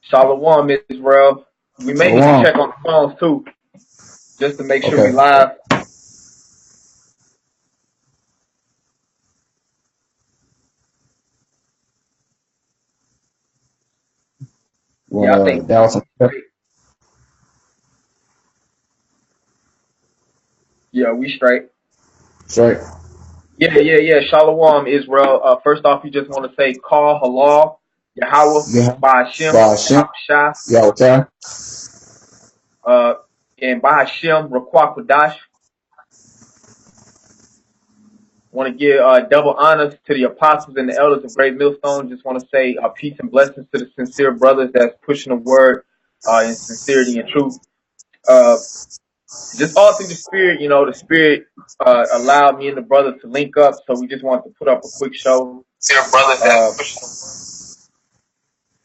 Shalom, Israel. We may need to Shalom. check on the phones too, just to make sure we Okay. live. Yeah, I think Dallas and yeah, we straight. Straight. Yeah. Shalom, Israel. First off, you just want to say call halal, Yahweh, Yeah. Ba'ashem, By Hashem. Yahushua, Yahweh. uh, and Ba'ashem, Raquah Quadash. Want to give double honors to the apostles and the elders of Great Millstone. Just want to say peace and blessings to the sincere brothers that's pushing the word in sincerity and truth. Just all through the spirit, the spirit allowed me and the brother to link up, so we just wanted to put up a quick show.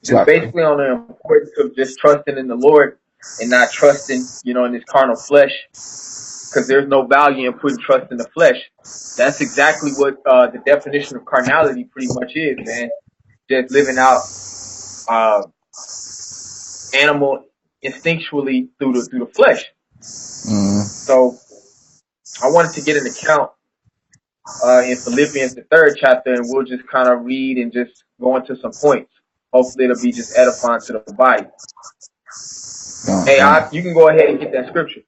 Just basically on the importance of just trusting in the Lord and not trusting, in this carnal flesh, because there's no value in putting trust in the flesh. That's exactly what the definition of carnality pretty much is, man. Just living out animal instinctually through the flesh. So I wanted to get an account in Philippians, the 3rd chapter, and we'll just kind of read and just go into some points. Hopefully it'll be just edifying to the body. Hey, you can go ahead and get that scripture.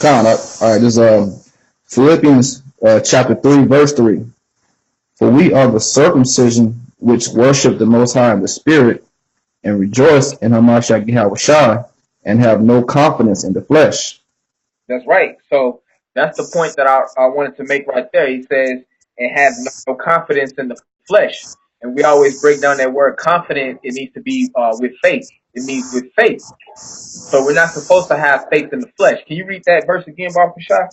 Count up. All right, this is Philippians chapter 3, verse 3. For we are the circumcision which worship the Most High in the Spirit, and rejoice in Hamashiach Yahushua, and have no confidence in the flesh. That's right. So that's the point that I wanted to make right there. He says, and have no confidence in the flesh. And we always break down that word confident. It needs to be with faith. It means with faith. So we're not supposed to have faith in the flesh. Can you read that verse again, Baruch Shah?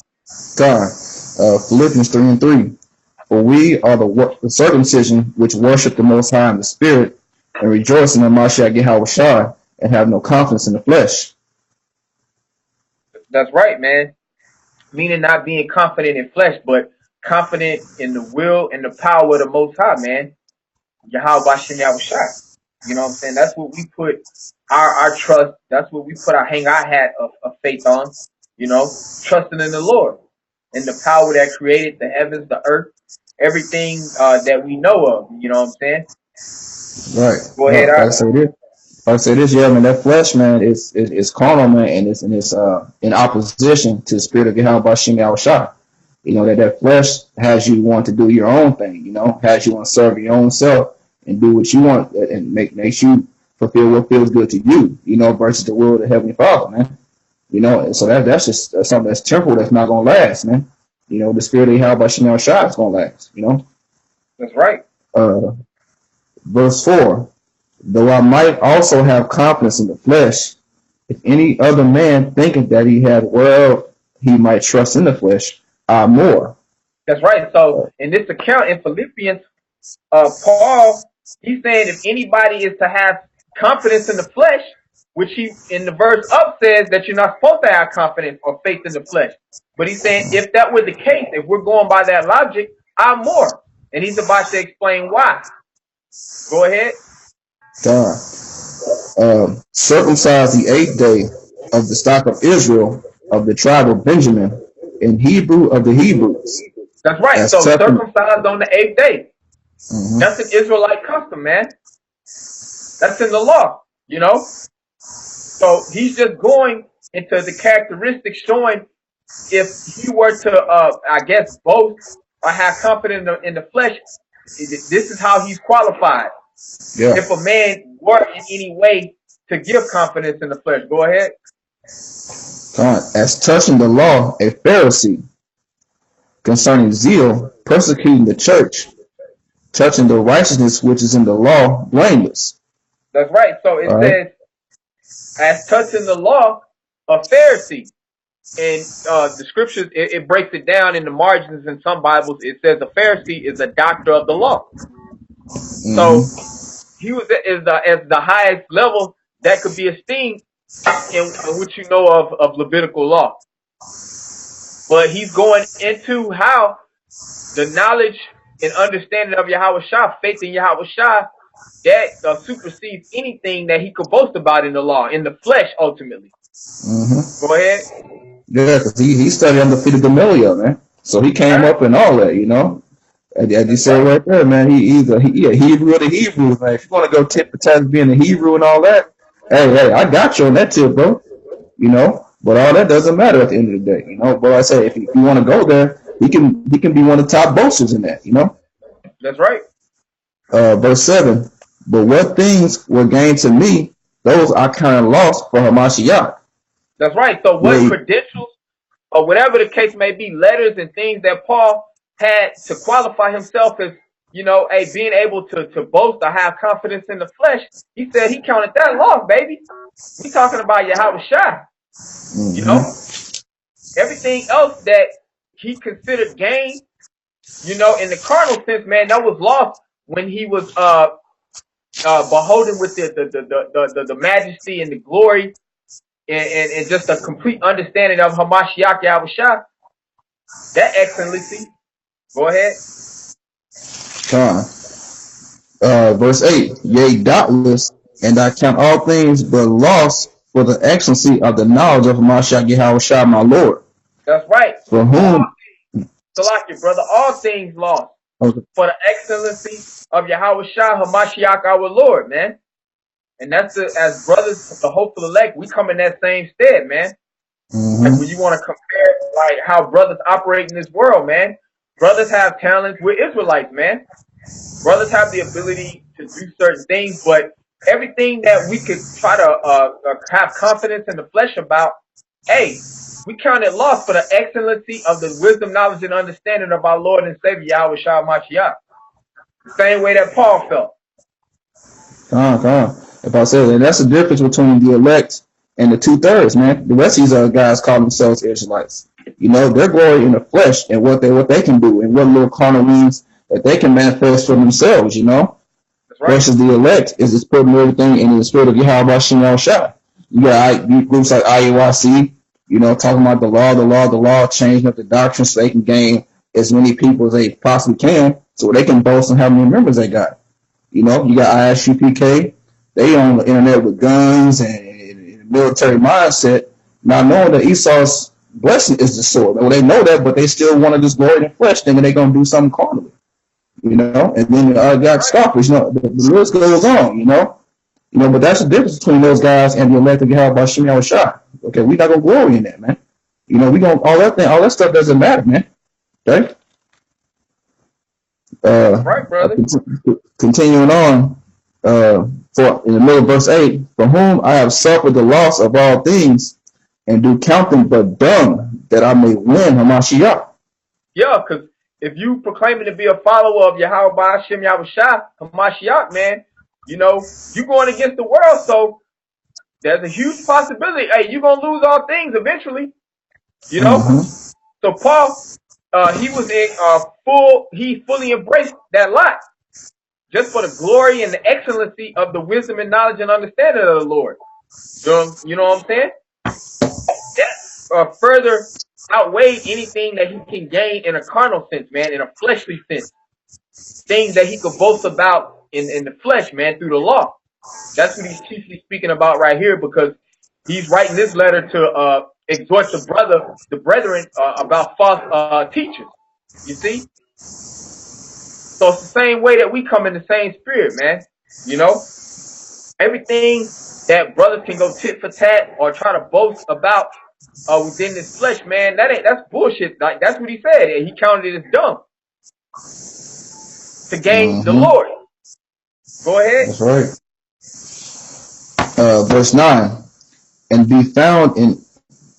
God, Philippians 3 and 3. For we are the circumcision which worship the Most High in the Spirit, and rejoice in Hamashiach Yahushua, and have no confidence in the flesh. That's right, man. Meaning not being confident in flesh, but confident in the will and the power of the Most High, man. Yahweh Bashem Yahushua. You know what I'm saying? That's what we put our trust. That's what we hang our hat of faith on. Trusting in the Lord and the power that created the heavens, the earth, everything that we know of. You know what I'm saying? Right. Go ahead. I say this, yeah, man. That flesh, man, is carnal, man, and it's in opposition to the spirit of Yahweh Bashem Yahushua. That flesh has you want to do your own thing. Has you want to serve your own self and do what you want, and makes you fulfill what feels good to you. Versus the will of the Heavenly Father, man. So that's just something that's temporal, that's not gonna last, man. The spirit of Yahweh Bashem Yahushua is gonna last. That's right. Verse 4. Though I might also have confidence in the flesh, if any other man thinketh that he had whereof he might trust in the flesh, I more. That's right. So in this account in Philippians, Paul, he's saying if anybody is to have confidence in the flesh, which he in the verse up says that you're not supposed to have confidence or faith in the flesh. But he's saying if that were the case, if we're going by that logic, I'm more. And he's about to explain why. Go ahead. God. Circumcised the 8th day of the stock of Israel, of the tribe of Benjamin, in Hebrew of the Hebrews. That's right. So circumcised on the 8th day. That's an Israelite custom, man. That's in the law, So he's just going into the characteristics showing if he were to, boast or have confidence in the flesh, this is how he's qualified. Yeah. If a man were in any way to give confidence in the flesh, go ahead. As touching the law, a Pharisee, concerning zeal, persecuting the church, touching the righteousness which is in the law, blameless. That's right. So it says, as touching the law, a Pharisee. And the scriptures, it breaks it down in the margins in some Bibles. It says a Pharisee is a doctor of the law. So he was at the highest level that could be esteemed in what you know of Levitical law. But he's going into how the knowledge and understanding of Yahushua, faith in Yahushua, that supersedes anything that he could boast about in the law, in the flesh, ultimately. Go ahead. Yeah, because he studied under Peter Gamaliel, man. So he came up in all that, you know. As you said right there, man, he's a Hebrew of the Hebrews, man. If you want to go tit for tat being a Hebrew and all that, hey, I got you on that tip, bro. You know, but all that doesn't matter at the end of the day, you know. But like I say, if you want to go there, he can be one of the top boasters in that, you know. That's right. Verse 7. But what things were gained to me, those I kind of lost for Hamashiach. That's right. So what credentials or whatever the case may be, letters and things that Paul had to qualify himself as, you know, being able to boast or have confidence in the flesh, he said he counted that loss, baby. We talking about Yahweh Shai. You know, everything else that he considered gain, you know, in the carnal sense, man, that was lost when he was beholden with the majesty and the glory and just a complete understanding of Hamashiach Yahweh Shai. That excellency. Go ahead. Verse 8. Yea, doubtless, and I count all things but loss for the excellency of the knowledge of Hamashiach Yahweh Shai, my Lord. That's right. For whom, Salaki, brother, all things lost. Okay. For the excellency of Yahweh Shai, Hamashiach, our Lord, man. And that's as brothers, the hopeful elect, we come in that same stead, man. Like when you want to compare, like how brothers operate in this world, man. Brothers have talents. We're Israelites, man. Brothers have the ability to do certain things, but everything that we could try to have confidence in the flesh about, hey, we count it lost for the excellency of the wisdom, knowledge, and understanding of our Lord and Savior Yahweh Shai Mashiach. The same way that Paul felt. If I say that, that's the difference between the elect and the 2/3, man. The rest of these other guys call themselves Israelites. You know, their glory in the flesh and what they can do and what little carnal means that they can manifest for themselves, you know. That's right. Versus the elect is just putting everything in the spirit of Yahweh Shem Shai. You got groups like IUIC, you know, talking about the law, changing up the doctrine so they can gain as many people as they possibly can, so they can boast on how many members they got. You know, you got ISUPK, they on the internet with guns and military mindset, not knowing that Esau's blessing is the sword. Well, they know that, but they still want to just glory in the flesh, thinking they're going to do something carnally. You know, and then got scoffers, you know, the list goes on, you know. But that's the difference between those guys and the elect of Yahweh Shem Shai. Okay, we not going to glory in that, man. You know, we going all that stuff doesn't matter, man. Okay? Right, brother. Continuing on, for in the middle of verse 8, for whom I have suffered the loss of all things, and do count them but dung, that I may win Hamashiach. Yeah, because if you proclaiming to be a follower of Yahweh Hashem Yahweh Shai, Hamashiach, man, you know, you going against the world, so there's a huge possibility, hey, you're going to lose all things eventually, you know? So Paul, he was he fully embraced that lot, just for the glory and the excellency of the wisdom and knowledge and understanding of the Lord. You know what I'm saying? That further outweighed anything that he can gain in a carnal sense, man, in a fleshly sense. Things that he could boast about in the flesh, man, through the law. That's what he's chiefly speaking about right here, because he's writing this letter to exhort the brethren about false teachers. You see? So it's the same way that we come in the same spirit, man. You know? Everything that brothers can go tit for tat or try to boast about within this flesh, man, that's bullshit. Like, that's what he said. He counted it as dumb to gain the Lord. Go ahead. That's right. Verse 9, and be found in,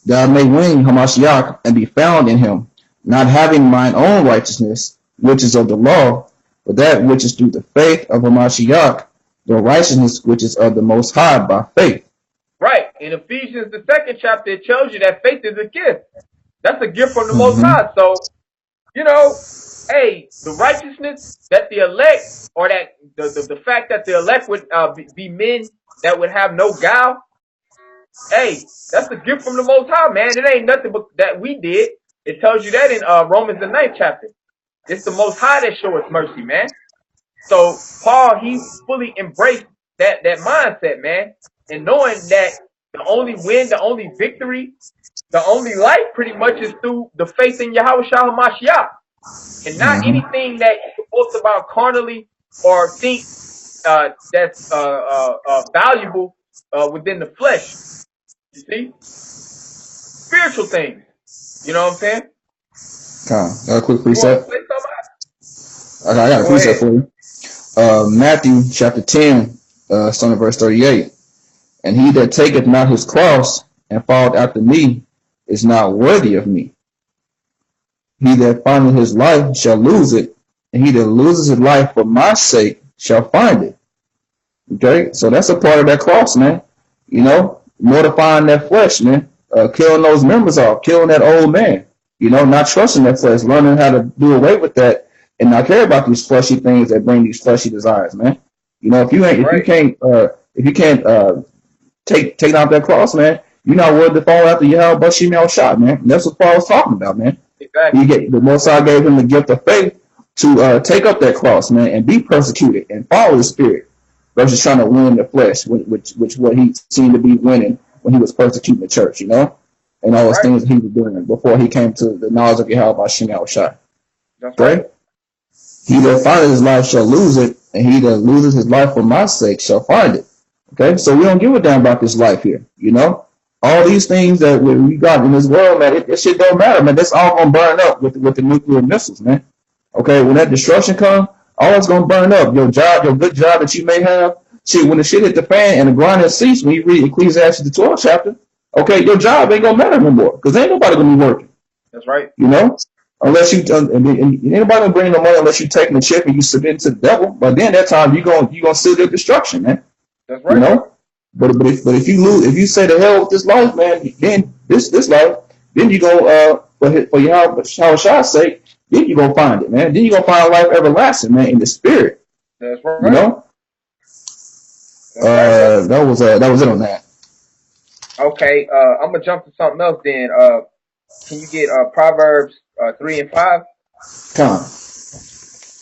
that I may win Hamashiach, and be found in him, not having mine own righteousness, which is of the law, but that which is through the faith of Hamashiach, the righteousness which is of the Most High by faith. Right. In Ephesians, the 2nd chapter, it tells you that faith is a gift. That's a gift from the Most High. So, you know, hey, the righteousness that the elect, or that the fact that the elect would be men that would have no guile, hey, that's a gift from the Most High, man. It ain't nothing but that we did. It tells you that in Romans, the 9th chapter. It's the Most High that show us mercy, man. So Paul, he fully embraced that mindset, man, and knowing that the only win, the only victory, the only life, pretty much is through the faith in Yahweh Shah Hamashiach, and not Mm-hmm. anything that you boast about carnally or think that's valuable within the flesh. You see, spiritual things. You know what I'm saying? Got a quick You want to precept. say something? I got a Go precept ahead. for you. Matthew chapter 10, starting at verse 38. And he that taketh not his cross and followeth after me is not worthy of me. He that findeth his life shall lose it, and he that loses his life for my sake shall find it. Okay, so that's a part of that cross, man. You know, mortifying that flesh, man. Killing those members off, killing that old man. You know, not trusting that flesh, learning how to do away with that, and not care about these fleshy things that bring these fleshy desires, man. You know, if you can't take out that cross, man, you're not worthy to follow after Yahweh Bashim Al Shah, man. And that's what Paul was talking about, man. Exactly. The Most High gave him the gift of faith to take up that cross, man, and be persecuted and follow the Spirit versus trying to win the flesh, which what he seemed to be winning when he was persecuting the church, you know, and all those Right. things that he was doing before he came to the knowledge of Yahweh Bashim Al Shah. That's right. He that findeth his life shall lose it, and he that loses his life for my sake shall find it. Okay, so we don't give a damn about this life here, you know. All these things that we got in this world, man, it shit don't matter, man. That's all gonna burn up with the nuclear missiles, man. Okay, when that destruction comes, all it's gonna burn up. Your job, your good job that you may have, shit. When the shit hit the fan and the grinding cease, when you read Ecclesiastes the 12th chapter, okay, your job ain't gonna matter no more because ain't nobody gonna be working. That's right. You know, unless you and anybody gonna bring no money unless you taking the chip and you submit to the devil. But then that time you gonna see their destruction, man. That's right. You know, but if you lose, if you say the hell with this life, man, then this life, then you go for Yahweh Shah's sake, then you gonna find it, man. Then you gonna find life everlasting, man, in the spirit. That's right. You know, that was it on that. Okay, I'm gonna jump to something else then. Can you get Proverbs 3 and 5? Come on.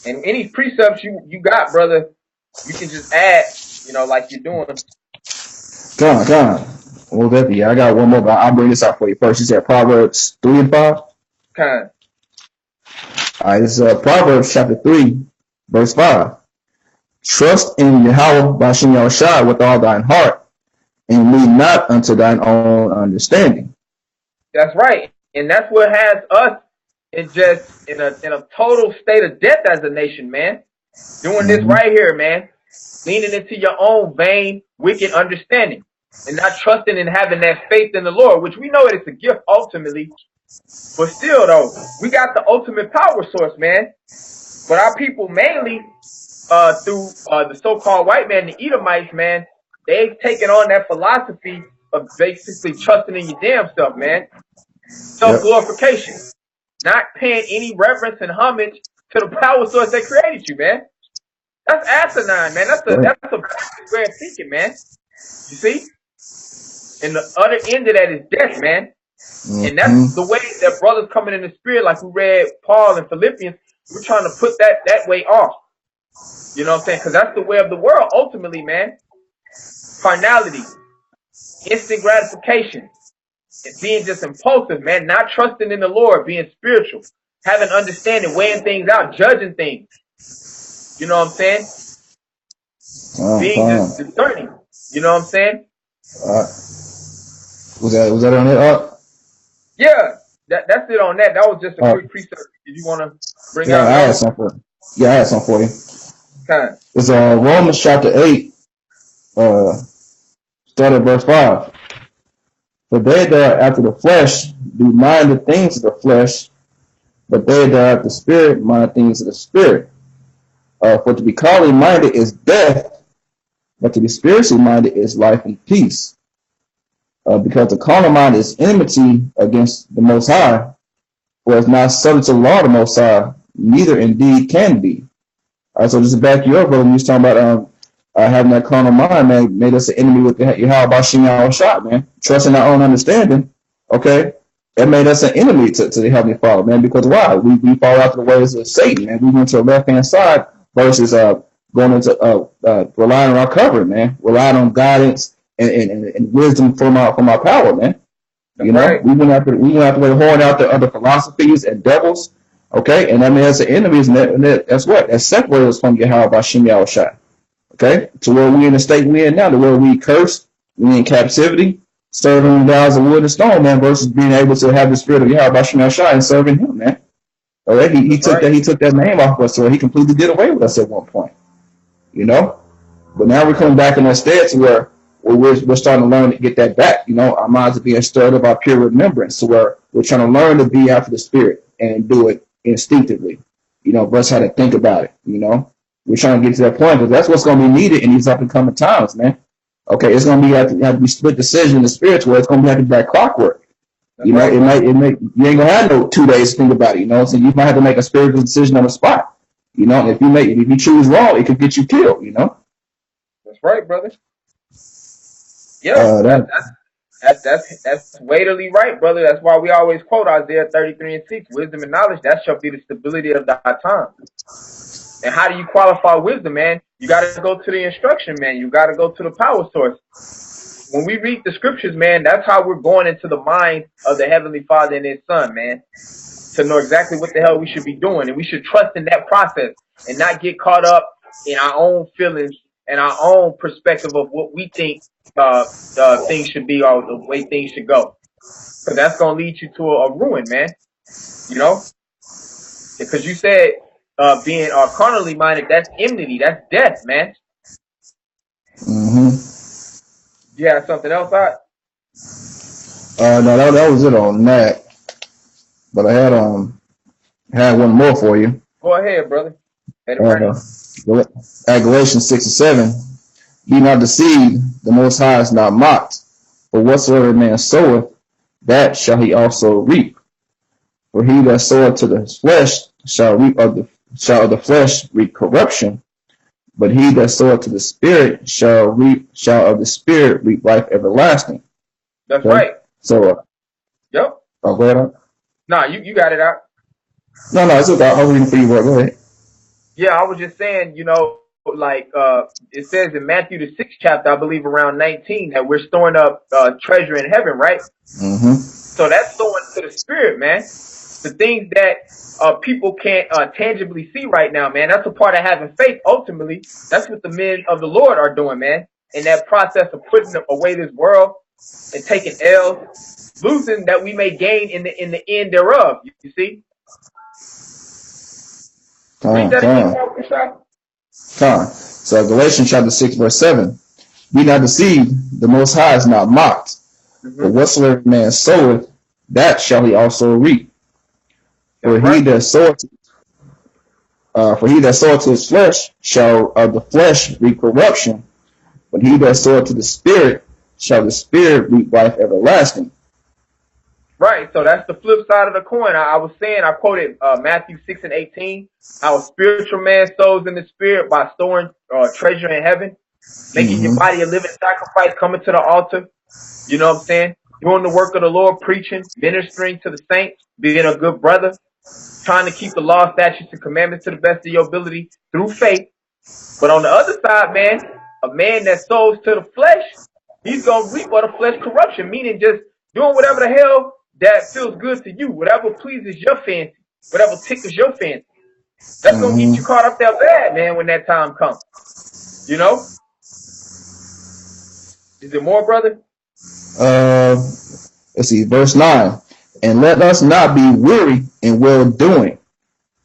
And any precepts you got, brother, you can just add, you know, like you're doing. Come on. Well, that yeah, I got one more, but I'll bring this out for you first. You said Proverbs 3 and 5. Kind. All right, this is Proverbs chapter 3, verse 5. Trust in Yahweh Bashim Yahushua with all thine heart, and lean not unto thine own understanding. That's right, and that's what has us in a total state of death as a nation, man. Doing this right here, man. Leaning into your own vain, wicked understanding, and not trusting and having that faith in the Lord, which we know it is a gift ultimately. But still, though, we got the ultimate power source, man. But our people mainly, through the so-called white man, the Edomites, man, they've taken on that philosophy of basically trusting in your damn self, man. Self-glorification. Not paying any reverence and homage to the power source that created you, man. That's asinine, man. That's a backwards way of thinking, man. You see? And the other end of that is death, man. And that's the way that brothers coming in the spirit, like we read Paul and Philippians, we're trying to put that way off. You know what I'm saying? Because that's the way of the world, ultimately, man. Carnality, instant gratification, and being just impulsive, man. Not trusting in the Lord, being spiritual, having understanding, weighing things out, judging things. You know what I'm saying? Being just discerning. You know what I'm saying? Was that on it? Yeah, that's it on that. That was just a quick precept. Did you want to bring out? I had something for you. Yeah, I had something for you. Kind. It's Romans chapter 8, start at verse 5. For they that are after the flesh do mind the things of the flesh, but they that are after the spirit mind the things of the spirit. For to be carnally minded is death, but to be spiritually minded is life and peace. Because the carnal mind is enmity against the Most High, for it's not subject to the law of the Most High, neither indeed can be. All right, so just to back you up, brother, when you was talking about having that carnal mind, man, made us an enemy with Yahweh Bashim Yahushua, man. Trusting our own understanding, okay? It made us an enemy to the Heavenly Father, man, because why? We fall after the ways of Satan, man. We went to the left-hand side versus going into relying on our covering, man, relying on guidance and wisdom from our power, man. You know, Right. we went after horn out the other philosophies and devils, okay, and I mean, as the enemies, and that's what that separates us from Yahweh Bashim Yahushua, okay, to where we in the state we in now, to where we cursed, we in captivity, serving vows of wood and stone, man, versus being able to have the spirit of Yahweh Bashim Yahushua and serving Him, man. All right, he took that name off of us, so he completely did away with us at one point, you know. But now we're coming back in that stead to where we're starting to learn to get that back. You know, our minds are being stirred up by pure remembrance. So we're trying to learn to be after the spirit and do it instinctively. You know, versus how to think about it. You know, we're trying to get to that point because that's what's going to be needed in these up and coming times, man. Okay, it's going to have to be split decision in the spiritual. It's going to have to be like clockwork. You know, it might you ain't gonna have no 2 days to think about it. You know, so you might have to make a spiritual decision on the spot. You know, if you choose wrong, it could get you killed. You know. That's right, brother. Yeah, that's weightily right, brother. That's why we always quote Isaiah 33:6. Wisdom and knowledge, that shall be the stability of thy time. And how do you qualify wisdom, man? You got to go to the instruction, man. You got to go to the power source. When we read the scriptures, man, that's how we're going into the mind of the Heavenly Father and His Son, man, to know exactly what the hell we should be doing. And we should trust in that process and not get caught up in our own feelings and our own perspective of what we think things should be or the way things should go. Because that's going to lead you to a ruin, man. You know? Because you said being carnally minded, that's enmity, that's death, man. Mm-hmm. You have something else out? No, that was it on that. But I had one more for you. Go ahead, brother. At Galatians 6:7, be not deceived, the Most High is not mocked. For whatsoever man soweth, that shall he also reap. For he that soweth to the flesh shall of the flesh reap corruption. But he that soweth to the Spirit shall of the Spirit reap life everlasting. That's okay? Right. So, yep. Oh, go ahead. Nah, you got it out. No, it's okay. I'll read it for you. Go ahead. Yeah, I was just saying, you know, like it says in Matthew the 6th chapter, I believe around 19, that we're storing up treasure in heaven, right? Mm-hmm. So that's sowing to the Spirit, man. The things that people can't tangibly see right now, man. That's a part of having faith. Ultimately, that's what the men of the Lord are doing, man. In that process of putting away this world and taking L's, losing that we may gain in the end thereof. You see? Read that again, So Galatians chapter 6, verse 7. Be not deceived, the Most High is not mocked. Mm-hmm. But whatsoever man soweth, that shall he also reap. For he that soweth to his flesh shall of the flesh reap corruption, but he that soweth to the Spirit shall the Spirit reap life everlasting. Right, so that's the flip side of the coin. I was saying, I quoted Matthew 6:18, how a spiritual man sows in the Spirit by storing treasure in heaven, making your body a living sacrifice, coming to the altar, you know what I'm saying? Doing the work of the Lord, preaching, ministering to the saints, being a good brother, trying to keep the law, statutes, and commandments to the best of your ability through faith. But on the other side, man, a man that sows to the flesh, he's going to reap of the flesh corruption, meaning just doing whatever the hell that feels good to you, whatever pleases your fancy, whatever tickles your fancy. That's going to get you caught up that bad, man, when that time comes. You know? Is there more, brother? Let's see, verse 9. And let us not be weary in well-doing,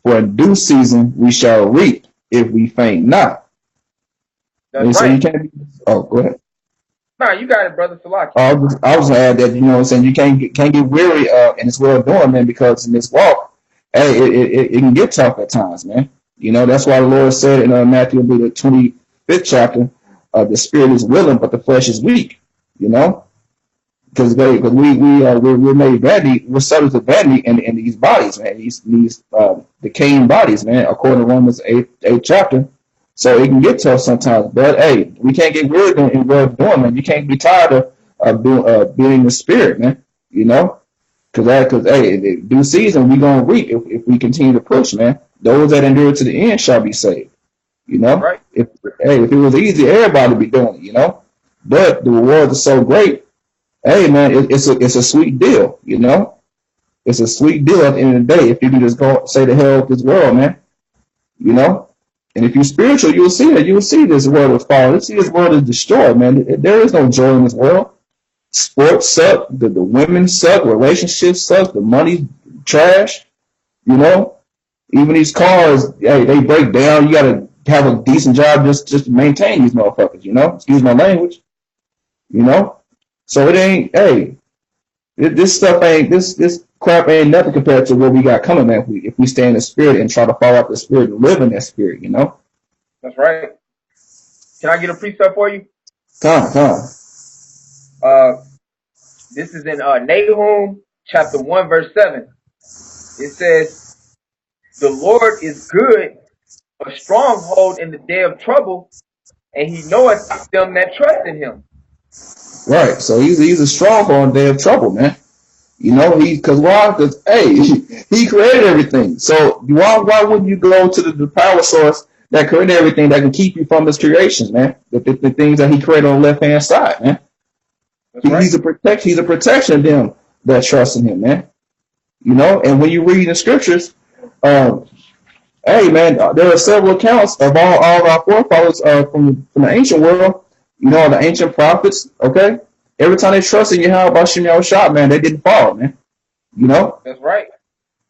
for in due season we shall reap if we faint not. That's so right. You can't be, go ahead. Nah, you got it, brother Salaki. I was going to add that, you know what I'm saying, you can't get weary in this well-doing, man, because in this walk, hey, it can get tough at times, man. You know, that's why the Lord said in Matthew, the 25th chapter, the spirit is willing, but the flesh is weak, you know? Because we're made vanity, we're subject to vanity in these bodies, man. These decaying bodies, man. According to Romans 8th chapter, so it can get tough sometimes. But hey, we can't get weird in well doing, man. You can't be tired of being in the spirit, man. You know, because hey, due season we gonna reap if we continue to push, man. Those that endure to the end shall be saved. You know, right. if if it was easy, everybody would be doing it, you know. But the rewards are so great. Hey man, it's a sweet deal, you know. It's a sweet deal at the end of the day if you can just go say the hell with this world, man. You know. And if you're spiritual, you'll see it. You'll see this world is falling. You'll see this world is destroyed, man. There is no joy in this world. Sports suck. The women suck. Relationships suck. The money trash. You know. Even these cars, hey, they break down. You gotta have a decent job just to maintain these motherfuckers. You know. Excuse my language. You know. So it ain't. Hey, this stuff ain't. This crap ain't nothing compared to what we got coming, man. If we stay in the spirit and try to follow out the spirit and live in that spirit, you know. That's right. Can I get a precept for you? Come. This is in Nahum chapter 1 verse 7. It says, "The Lord is good, a stronghold in the day of trouble, and he knoweth them that trust in him." Right. So he's a stronghold in the day of trouble, man. You know, because why? Because hey, he created everything. So why wouldn't you go to the power source that created everything that can keep you from his creations, man? The things that he created on the left hand side, man. Right. He's a protection of them that trust in him, man. You know, and when you read the scriptures, hey man, there are several accounts of all our forefathers from the ancient world. You know, the ancient prophets. Okay. Every time they trusted Yahweh Shem Yahushua, man, they didn't fall, man. You know? That's right.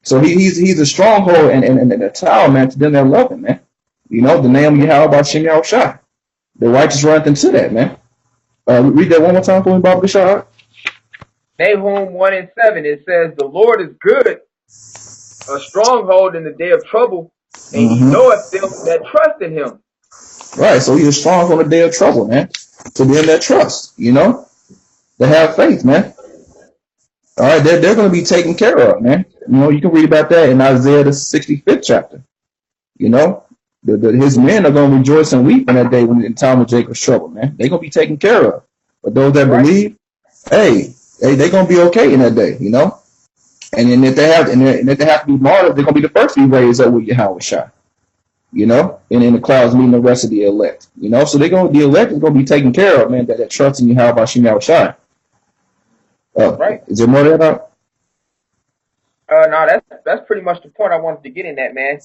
So he's a stronghold and a tower, man, to them that love him, man. You know, the name of Yahweh Shem Yahushua. The righteous run into that, man. Read that one more time for me, Baba Bashar. Nahum 1 and 7, it says, "The Lord is good, a stronghold in the day of trouble, and he knoweth them that trust in him." Right, so he's a stronghold in the day of trouble, man. To them that trust, you know? They have faith, man. All right, they're going to be taken care of, man. You know, you can read about that in Isaiah the 65th chapter. You know, his men are going to rejoice and weep in that day when in time of Jacob's trouble, man. They're going to be taken care of. But those that believe, hey, they're going to be okay in that day, you know. And then if they have to be martyred, they're going to be the first to be raised up with Yahweh Shai. You know, and in the clouds meeting the rest of the elect. You know, so the elect is going to be taken care of, man. That trust in Yahweh Shem Shai. Right. Is there more to that? No, that's pretty much the point I wanted to get in that, man.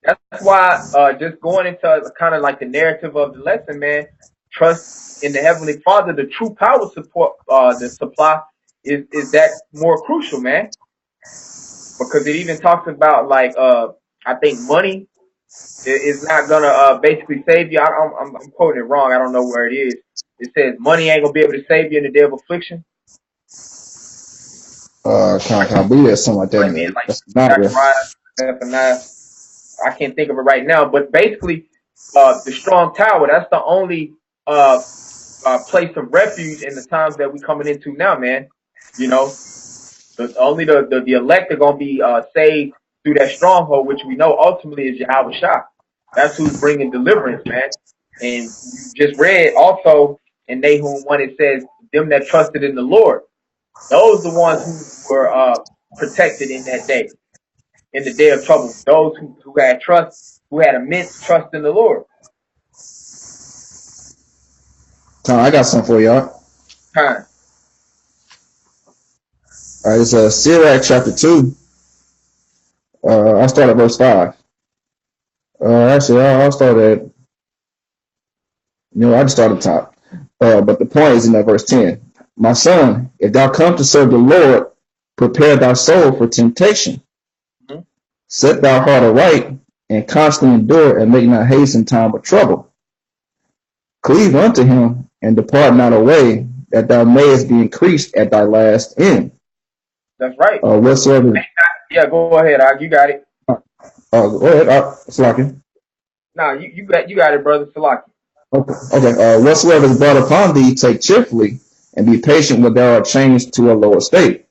That's why just going into kind of like the narrative of the lesson, man, trust in the Heavenly Father, the true power support, the supply is that more crucial, man. Because it even talks about like I think money is not gonna basically save you. I'm quoting it wrong. I don't know where it is. It says money ain't gonna be able to save you in the day of affliction. Can I believe that something like that? I can't think of it right now, but basically, the strong tower, that's the only place of refuge in the times that we're coming into now, man. You know, only the elect are gonna be saved through that stronghold, which we know ultimately is Yahweh Shai. That's who's bringing deliverance, man. And you just read also in Nahum 1, it says, "Them that trusted in the Lord." Those are the ones who were protected in that day, in the day of trouble. Those who had trust, who had immense trust in the Lord. Tom, I got something for y'all. Time. All right, it's Sirach chapter 2. I'll start at verse 5. Actually, I'll start at, I just start at the top. But the point is in that verse 10. "My son, if thou come to serve the Lord, prepare thy soul for temptation. Set thy heart aright, and constantly endure, and make not haste in time of trouble. Cleave unto him, and depart not away, that thou mayest be increased at thy last end." That's right. Whatsoever. Yeah, go ahead, you got it. Go ahead, Salaki. No, you got it, brother Salaki. Okay. Whatsoever is brought upon thee, take cheerfully, and be patient when thou art changed to a lower state.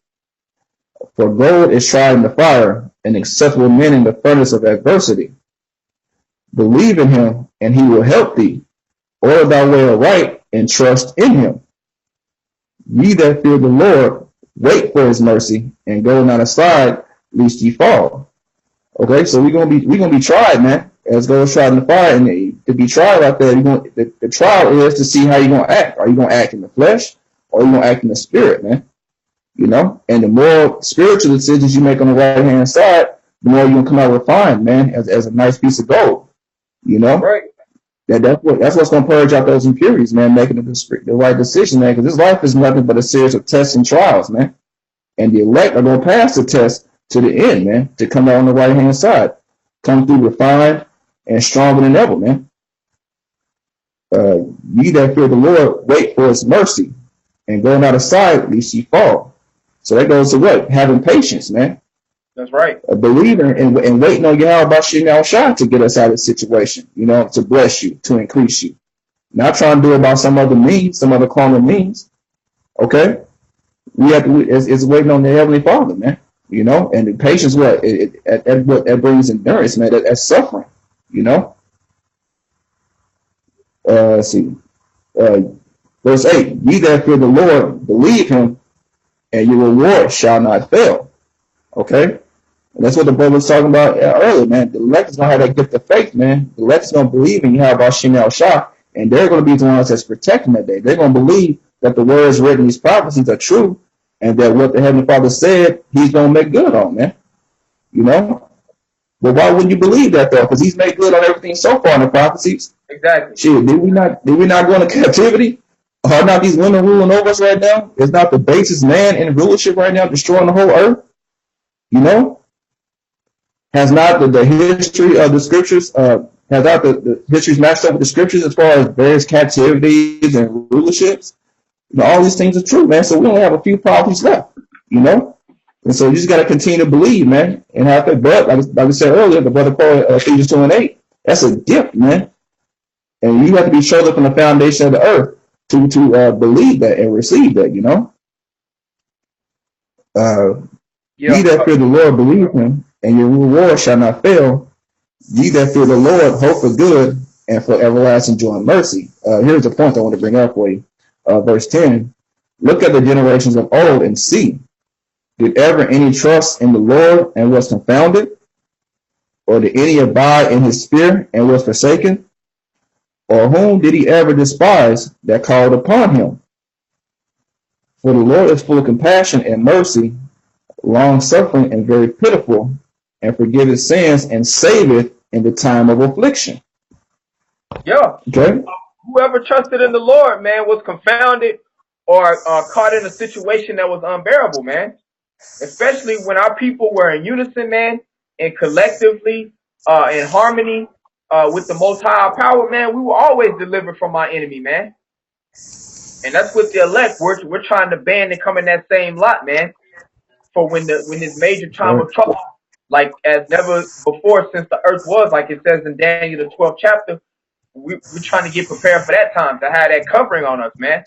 For gold is tried in the fire, and acceptable men in the furnace of adversity. Believe in him, and he will help thee. Order thy way aright, and trust in him. Ye that fear the Lord, wait for his mercy, and go not aside, lest ye fall. Okay, so we're gonna be tried, man. as goes tried in the fire, and to be tried like that, the trial is to see how you're gonna act. Are you gonna act in the flesh, or are you gonna act in the spirit, man? You know, and the more spiritual decisions you make on the right hand side, the more you're gonna come out refined, man, as a nice piece of gold. You know, Right. That's what's gonna purge out those impurities, man, making the right decision, man. Because this life is nothing but a series of tests and trials, man. And the elect are gonna pass the test to the end, man, to come out on the right hand side, come through refined and stronger than ever, man. Ye that fear the Lord, wait for his mercy, and go not aside, lest ye fall. So that goes to what? Having patience, man. That's right. Believing and waiting on Yahweh Shai to get us out of the situation, you know, to bless you, to increase you. Not trying to do it by some other means, some other carnal means. Okay? We have to, it's waiting on the Heavenly Father, man. You know, and the patience, what that brings endurance, man. That's suffering, you know. Let's see. Verse 8, ye that fear the Lord, believe him, and your reward shall not fail. Okay? And that's what the brother was talking about earlier, man. The elect is going to have that gift of faith, man. The elect is going to believe in Yahweh Shem Shah, and they're going to be the ones that's protecting that day. They're going to believe that the words written in these prophecies are true, and that what the Heavenly Father said, he's going to make good on, man. You know? But why wouldn't you believe that, though? Because he's made good on everything so far in the prophecies. Exactly. Shit, did we not go into captivity? Are not these women ruling over us right now? Is not the basest man in rulership right now destroying the whole earth? You know? Has not the history of the scriptures, has not the histories matched up with the scriptures as far as various captivities and rulerships? You know, all these things are true, man. So we only have a few prophecies left, you know? And so you just got to continue to believe, man, and have that. But like we said earlier, the brother called Ephesians 2:8. That's a gift, man. And you have to be showed up on the foundation of the earth to believe that and receive that, you know? Ye that fear the Lord, believe him, and your reward shall not fail. Ye that fear the Lord, hope for good, and for everlasting joy and mercy. Here's the point I want to bring up for you. Verse 10, look at the generations of old and see. Did ever any trust in the Lord and was confounded? Or did any abide in his fear and was forsaken? Or whom did he ever despise that called upon him? For the Lord is full of compassion and mercy, long-suffering and very pitiful, and forgiveth sins and saveth in the time of affliction. Yeah. Okay? Whoever trusted in the Lord, man, was confounded or caught in a situation that was unbearable, man. Especially when our people were in unison, man, and collectively in harmony with the Most High power, man, we were always delivered from our enemy, man. And that's what the elect, we're trying to ban and come in that same lot, man. For when this major time of trouble, like as never before since the earth was, like it says in Daniel the 12th chapter, we're trying to get prepared for that time to have that covering on us, man.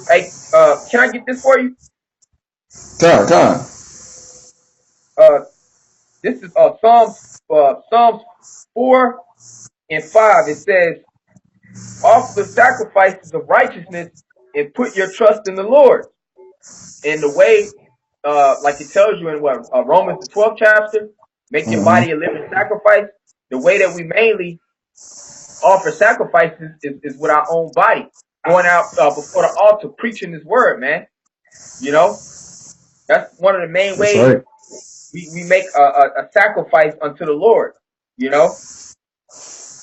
Hey, can I get this for you? Time. This is Psalms 4 and 5. It says, offer the sacrifices of righteousness and put your trust in the Lord. And the way, like it tells you in Romans the 12th chapter, make your body a living sacrifice. The way that we mainly offer sacrifices is with our own body, going out before the altar, preaching this word, man. You know, that's one of the main ways. Right. We make a sacrifice unto the Lord, you know.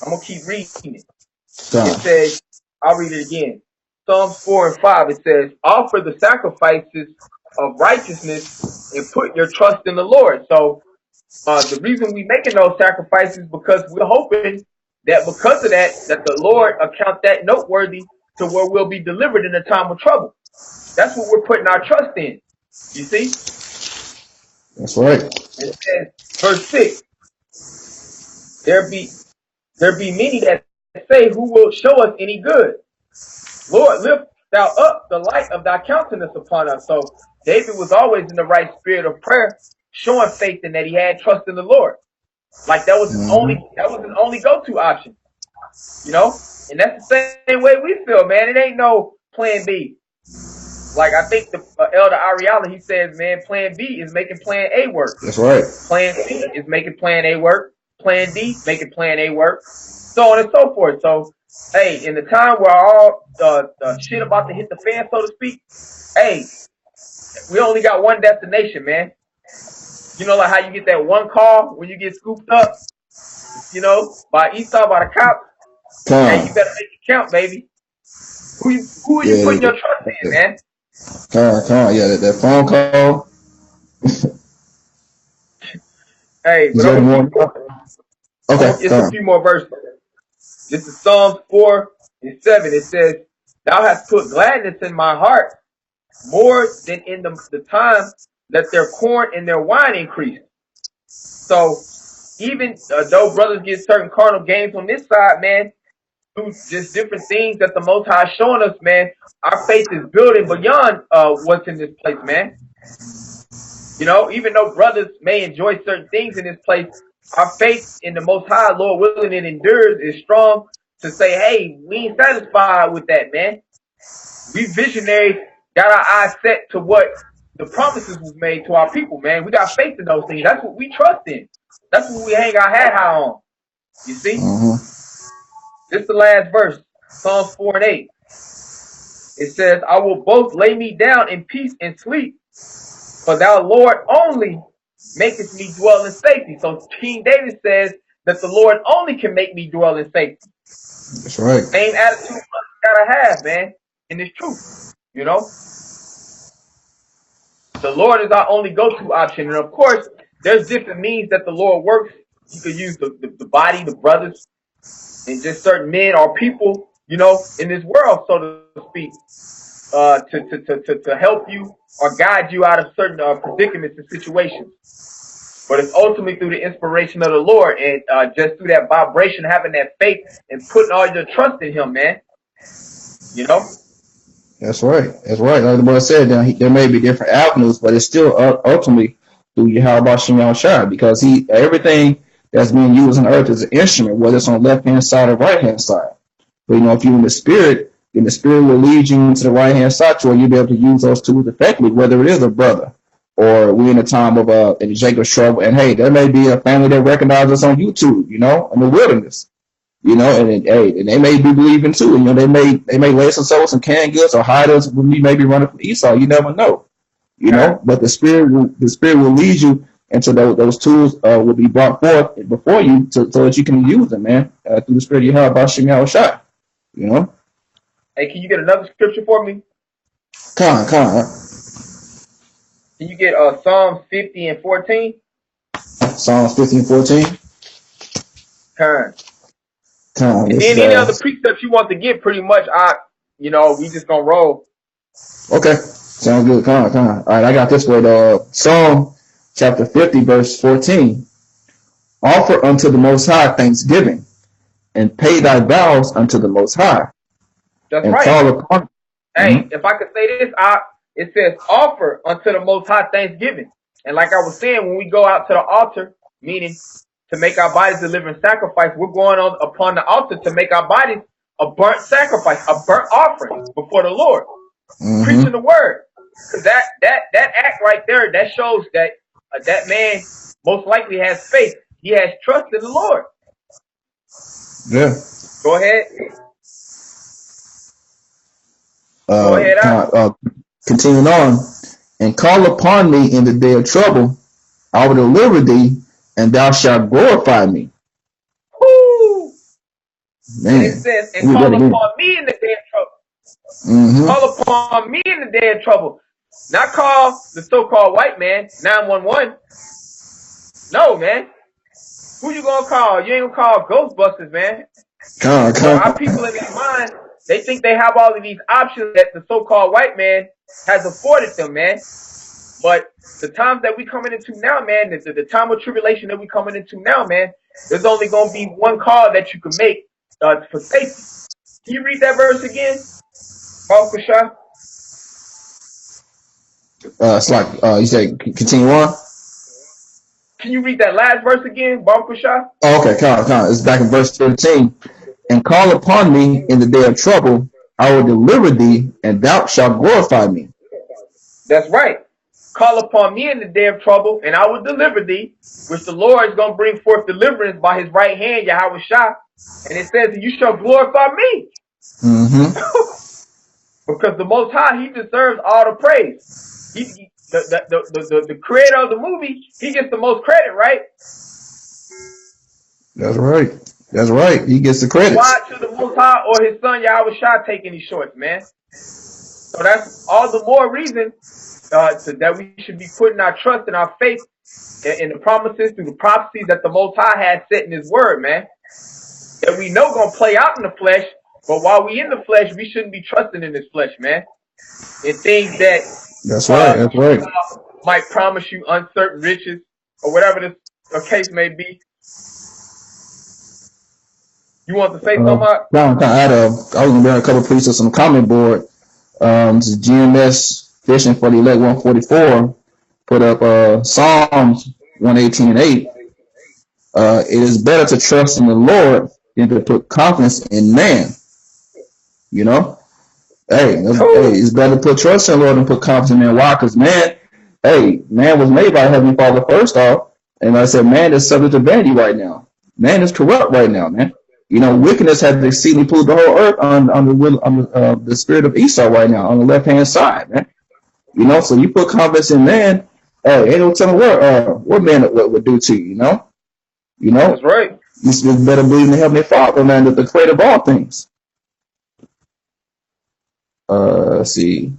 I'm going to keep reading it. It says, I'll read it again. Psalms 4 and 5, it says, offer the sacrifices of righteousness and put your trust in the Lord. So the reason we making those sacrifices because we're hoping that because of that the Lord account that noteworthy to where we'll be delivered in a time of trouble. That's what we're putting our trust in. You see? That's right. It says, verse 6, there be many that say, who will show us any good? Lord, lift thou up the light of thy countenance upon us. So David was always in the right spirit of prayer, showing faith in that he had trust in the Lord. Like that was his only go-to option. You know? And that's the same way we feel, man. It ain't no plan B. Like I think the Elder Ariala, he says, man, plan B is making plan A work. That's right. Plan C is making plan A work. plan D, making plan A work, so on and so forth. So, hey, in the time where all shit about to hit the fan, so to speak, hey, we only got one destination, man. You know, like how you get that one call when you get scooped up, you know, by Esau, by the cops. Hey, you better make it count, baby. Who are you putting your trust in, man? Yeah, that phone call. Hey, but I'm gonna keep going. Okay, it's a few more verses. This is Psalms 4:7. It says, "Thou hast put gladness in my heart more than in the time that their corn and their wine increased." So even though brothers get certain carnal gains on this side, man, through just different things that the Most High is showing us, man, our faith is building beyond what's in this place, man. You know, even though brothers may enjoy certain things in this place, our faith in the Most High, Lord willing, it endures, is strong to say, hey, we ain't satisfied with that, man. We visionaries got our eyes set to what the promises was made to our people, man. We got faith in those things. That's what we trust in. That's what we hang our hat high on. You see? This is the last verse, Psalms 4:8. It says, "I will both lay me down in peace and sleep, for thou, Lord, only maketh me dwell in safety." So King David says that the Lord only can make me dwell in safety. That's right. Same attitude we gotta have, man, in this truth. You know? The Lord is our only go-to option. And of course, there's different means that the Lord works. He could use the body, the brothers, and just certain men or people, you know, in this world, so to speak, to help you or guide you out of certain predicaments and situations. But it's ultimately through the inspiration of the Lord and just through that vibration, having that faith and putting all your trust in Him, man. You know? That's right. That's right. Like the brother said, there may be different avenues, but it's still ultimately through Yahweh Shem Yahushua, because everything that's being used on earth is an instrument, whether it's on the left hand side or right hand side. But you know, if you're in the spirit, then the spirit will lead you to the right hand side to where you'll be able to use those tools effectively, whether it is a brother or we're in a time of in Jacob's trouble. And hey, there may be a family that recognizes us on YouTube, you know, in the wilderness. You know, and they may be believing too. You know, they may lay some souls some canned goods or hide us when we may be running from Esau. You never know. You know, but the spirit will lead you into those tools will be brought forth before you so that you can use them, man, through the spirit you have about Shem Yahushua. You know. Hey, can you get another scripture for me? Come on. Can you get Psalms 50:14? Psalms 50:14. And then any other precepts you want to get, pretty much, we just gonna roll. Okay, sounds good. Come on. All right, I got this word. Psalm chapter 50, verse 14. "Offer unto the Most High thanksgiving, and pay thy vows unto the Most High." That's and right. Call upon. Hey, if I could say this, it says, "Offer unto the Most High thanksgiving." And like I was saying, when we go out to the altar, meaning to make our bodies a living sacrifice, we're going on upon the altar to make our bodies a burnt sacrifice, a burnt offering before the Lord, preaching the word. Because that act right there, that shows that that man most likely has faith. He has trust in the Lord. Yeah. Go ahead. Go ahead. Continuing on, "And call upon me in the day of trouble, I will deliver thee, and thou shalt glorify me." Woo! Man. And it says, "And call upon me in the day of trouble." Call upon me in the day of trouble. Not call the so-called white man, 911. No, man. Who you gonna call? You ain't gonna call Ghostbusters, man. Our people in their mind, they think they have all of these options that the so-called white man has afforded them, man. But the times that we coming into now, man, the time of tribulation that we coming into now, man, there's only going to be one call that you can make for safety. Can you read that verse again, Al-Qashah? It's like you said, continue on. Can you read that last verse again, Al-Qashah? Oh, okay, come. It's back in verse 15. "And call upon me in the day of trouble, I will deliver thee, and thou shalt glorify me." That's right. call upon me in the day of trouble, and I will deliver thee, which the Lord is going to bring forth deliverance by his right hand, Yahweh Shah. And it says, you shall glorify me. Because the Most High, he deserves all the praise. The creator of the movie, he gets the most credit, right? That's right. That's right. He gets the credit. Why should the Most High or his son Yahweh Shah take any shorts, man? So that's all the more reason that we should be putting our trust and our faith in the promises through the prophecies that the Most High has set in his word, man. That we know gonna play out in the flesh, but while we in the flesh, we shouldn't be trusting in this flesh, man. In things that that's right. Might promise you uncertain riches or whatever the case may be. You want to say something about? I was gonna bring a couple of pieces on the comment board. This is GMS Fishing for the Elect 144 put up Psalms 118:8. It is better to trust in the Lord than to put confidence in man. You know, it's better to put trust in the Lord than put confidence in man. Why? Because man was made by Heavenly Father first off, and like I said, man is subject to vanity right now. Man is corrupt right now, man. You know, wickedness has exceedingly polluted the whole earth on the spirit of Esau right now on the left hand side, man. You know, so you put confidence in man, ain't no telling what man would do to you. You know, that's right. You better believe in the Heavenly Father, man, that the creator of all things. Let's see.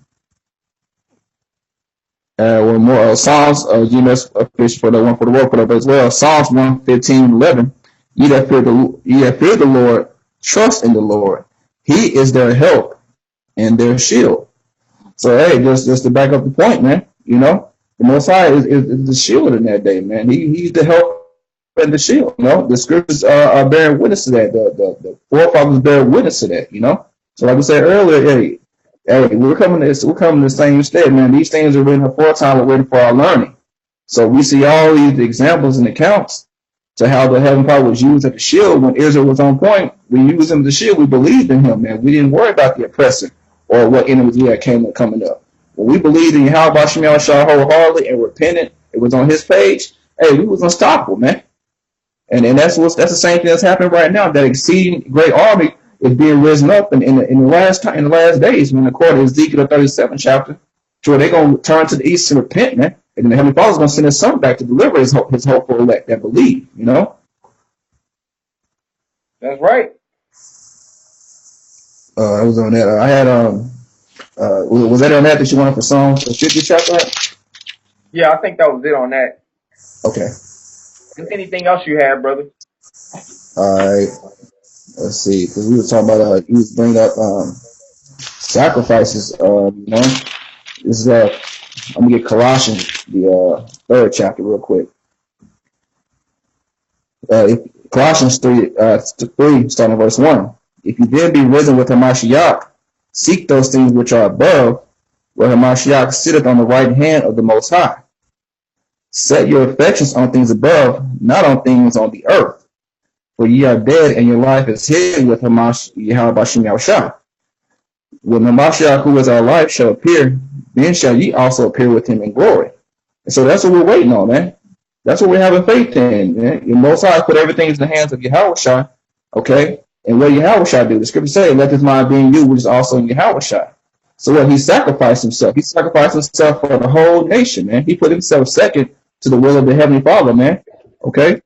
One more Psalms. GMS fish for the one for the world put up as well. Psalms 115:11. Ye that fear the Lord, trust in the Lord. He is their help and their shield. So hey, just to back up the point, man. You know, the Most High is the shield in that day, man. He's the help and the shield. You know, the scriptures are bearing witness to that. The forefathers bear witness to that. You know, so like we said earlier, hey, we're coming to the same state, man. These things are written aforetime, we're waiting for our learning. So we see all these examples and accounts to how the Heavenly Father was used as a shield when Israel was on point. We used him as a shield. We believed in him, man. We didn't worry about the oppressor or what enemies we had coming up. When we believed in Yahweh Shem Yahshua wholeheartedly and repented, it was on his page. Hey, we was unstoppable, man. And that's the same thing that's happening right now. That exceeding great army is being risen up in the last days, man. According to Ezekiel 37 chapter, where they're gonna turn to the east and repent, man. And then the Heavenly Father's gonna send his son back to deliver his hopeful elect that believe. You know. That's right. I was on that. I had was that on that you wanted for Psalm 50 chapter? Yeah, I think that was it on that. Okay. Anything else you had, brother? All right. Let's see, because we were talking about you was bringing up sacrifices. You know, this is I'm gonna get Colossians the 3rd chapter real quick. Colossians 3 starting verse 1. If you then be risen with Hamashiach, seek those things which are above, where Hamashiach sitteth on the right hand of the Most High. Set your affections on things above, not on things on the earth. For ye are dead, and your life is hid with Yahweh Shem Yahushua. When Hamashiach, who is our life, shall appear, then shall ye also appear with him in glory. And so that's what we're waiting on, man. That's what we're having faith in, man. The Most High put everything in the hands of Yahushua, okay? And what Yahushua do? The scripture say, let this mind be in you, which is also in Yahushua. So what? He sacrificed himself. He sacrificed himself for the whole nation, man. He put himself second to the will of the Heavenly Father, man. Okay?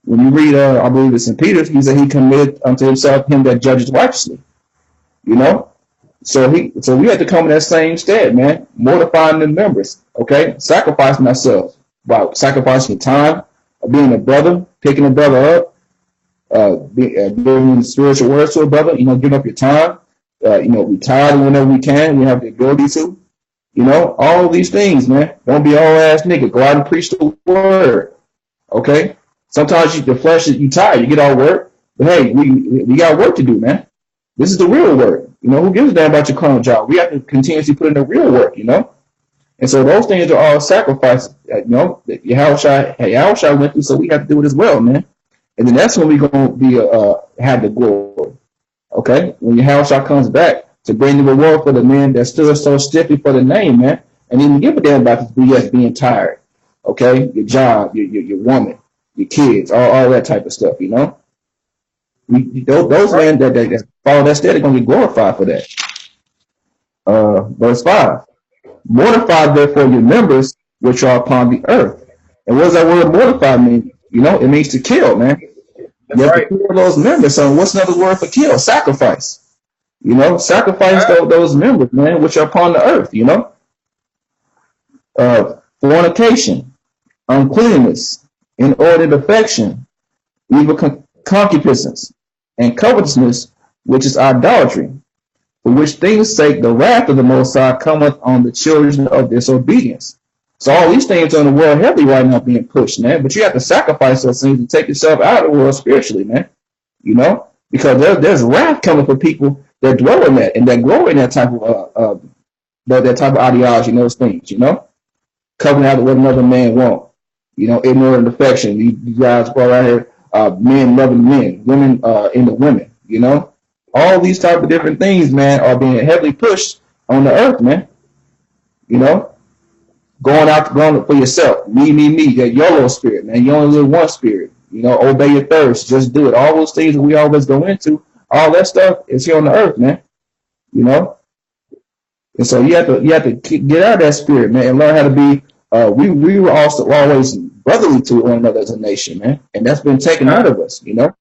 When you read, I believe it's in Peter, he said he committed unto himself him that judges righteously. You know? So we had to come in that same stead, man. Mortifying the members, okay? Sacrificing ourselves by sacrificing time, being a brother, picking a brother up, giving spiritual words to a brother, you know, giving up your time, we tired whenever we can, we have the ability to, you know, all these things, man. Don't be all ass nigga. Go out and preach the word, okay? Sometimes the flesh, you tired, you get all work, but hey, we got work to do, man. This is the real work. You know, who gives a damn about your current job? We have to continuously put in the real work, you know? And so those things are all sacrifices, you know, that Yahushua went through, so we have to do it as well, man. And then that's when we're going to be have the glory, okay? When Yahushua comes back to bring the reward for the men that stood so stiffly for the name, man. and even give a damn about the BS being tired. Okay, your job, your woman, your kids, all that type of stuff. You know, those Right. men that follow that steady are going to be glorified for that. Verse 5. Mortify therefore your members which are upon the earth. And what does that word mortify mean? You know, it means to kill, man. That's You have to right. kill those members. So what's another word for kill? Sacrifice. You know, sacrifice those members, man, which are upon the earth, you know. Fornication, uncleanness, inordinate affection, evil concupiscence, and covetousness, which is idolatry, for which things' sake the wrath of the Most High cometh on the children of disobedience. So all these things are in the world heavily right now being pushed, man. But you have to sacrifice those things and take yourself out of the world spiritually, man. You know, because there's wrath coming for people that dwell in that and that glory in that type of that type of ideology and those things. You know, covering out what another man wants. You know, ignorant affection. You guys go right here, men loving men, women into women. You know, all these type of different things, man, are being heavily pushed on the earth, man. You know. Going for yourself. Me, that YOLO spirit, man. You only live one spirit. You know, obey your thirst. Just do it. All those things that we always go into, all that stuff is here on the earth, man. You know? And so you have to get out of that spirit, man, and learn how to be we were also always brotherly to one another as a nation, man. And that's been taken out of us, you know.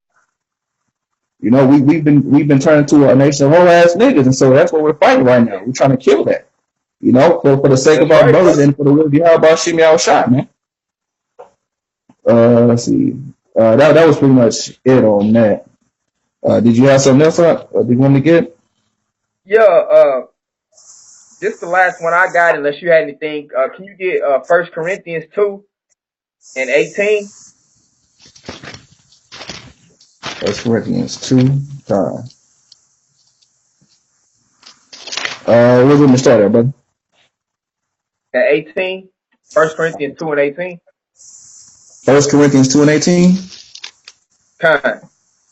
You know, we've been turned into a nation of whole ass niggas, and so that's what we're fighting right now. We're trying to kill that. You know, for the sake of our brothers and for the will of Yahweh Shem Yahushua, man. Let's see. That was pretty much it on that. Did you have something else did you want to get? Yeah, this is the last one I got, unless you had anything. Can you get 1 Corinthians 2 and 18? 1 Corinthians 2. Where's we start at, brother? At 18? 1 Corinthians 2 and 18? 1 Corinthians 2 and 18?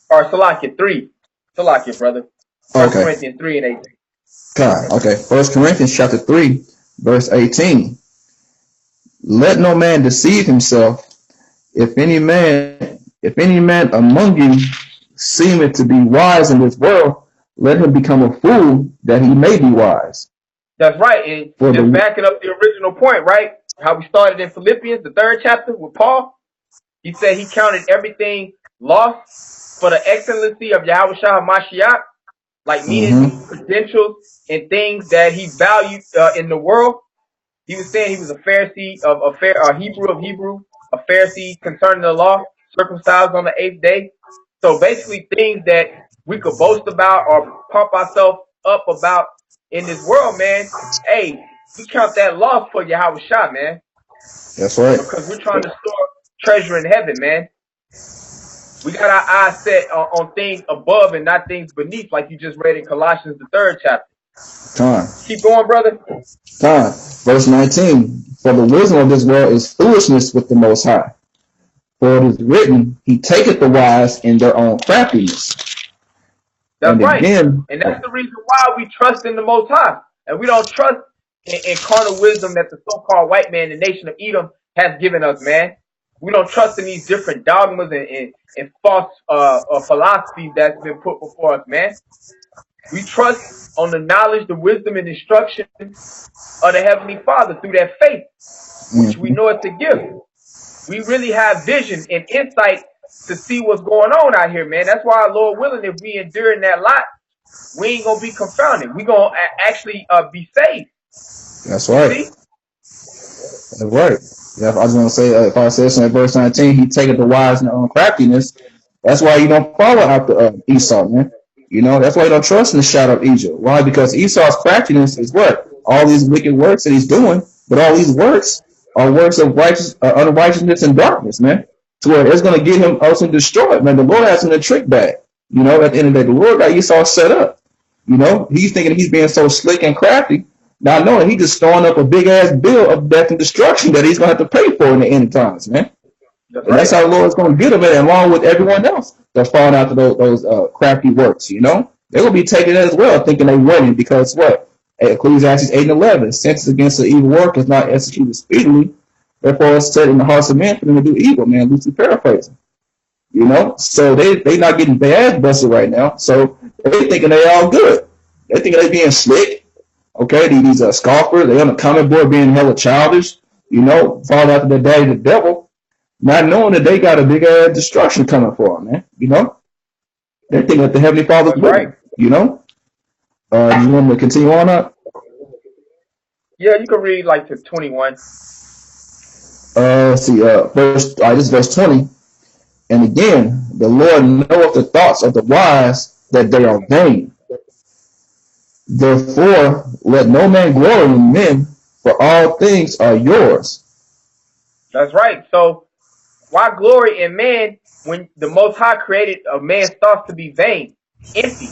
Or Salakia 3. Salakia, brother. 1 Corinthians 3 and 18. Okay. 1 Corinthians chapter 3, verse 18. Let no man deceive himself. If any man among you seemeth to be wise in this world, let him become a fool that he may be wise. That's right. And just backing up the original point, right? How we started in Philippians, the 3rd chapter with Paul. He said he counted everything lost for the excellency of Yahushua HaMashiach, like meaning credentials and things that he valued in the world. He was saying he was a Pharisee a Hebrew of Hebrew, a Pharisee concerning the law, circumcised on the 8th day. So basically things that we could boast about or pump ourselves up about in this world, man. Hey, we count that loss for Yahushua, man. That's right. Because we're trying to store treasure in heaven, man. We got our eyes set on things above and not things beneath, like you just read in Colossians, the 3rd chapter. Keep going, brother. Verse 19. For the wisdom of this world is foolishness with the Most High. For it is written, he taketh the wise in their own craftiness. That's right. And that's the reason why we trust in the Most High. And we don't trust in carnal wisdom that the so-called white man, the nation of Edom, has given us, man. We don't trust in these different dogmas and false philosophies that's been put before us, man. We trust on the knowledge, the wisdom, and instruction of the Heavenly Father through that faith, which we know it's a gift. We really have vision and insight to see what's going on out here, man. That's why, Lord willing, if we endure in that lot, we ain't gonna be confounded. We gonna actually be saved. That's right. See? That's right. Yeah, I was gonna say, if I said something in verse 19, he taketh the wise in their own craftiness. That's why you don't follow after Esau, man. You know, that's why you don't trust in the shadow of Egypt. Why? Because Esau's craftiness is what? All these wicked works that he's doing, but all these works are works of unrighteousness and darkness, man. To where it's going to get him ultimately destroyed, man. The Lord has him in a trick bag. You know, at the end of the day, the Lord got Esau set up. You know, he's thinking he's being so slick and crafty, not knowing he's just throwing up a big ass bill of death and destruction that he's going to have to pay for in the end times, man. And that's how the Lord's going to get him, man, along with everyone else that's falling after those crafty works, you know? They're going to be taking it as well, thinking they're winning because what? Ecclesiastes 8:11. Sentence against the evil work is not executed speedily. Therefore, it's set in the hearts of men for them to do evil, man. Loosely paraphrasing. You know? So they not getting their ass busted right now. So they thinking they all good. They thinking they being slick. Okay, these scoffers, they on the comment board being hella childish, you know, falling after the daddy the devil, not knowing that they got a big ass destruction coming for them, man. You know? They're thinking that the Heavenly Father's with them, you know? You want me to continue on up? Yeah, you can read like to 21. Let's see, this is verse 20. And again, the Lord knoweth the thoughts of the wise, that they are vain. Therefore, let no man glory in men, for all things are yours. That's right. So why glory in man when the Most High created a man's thoughts to be vain, empty?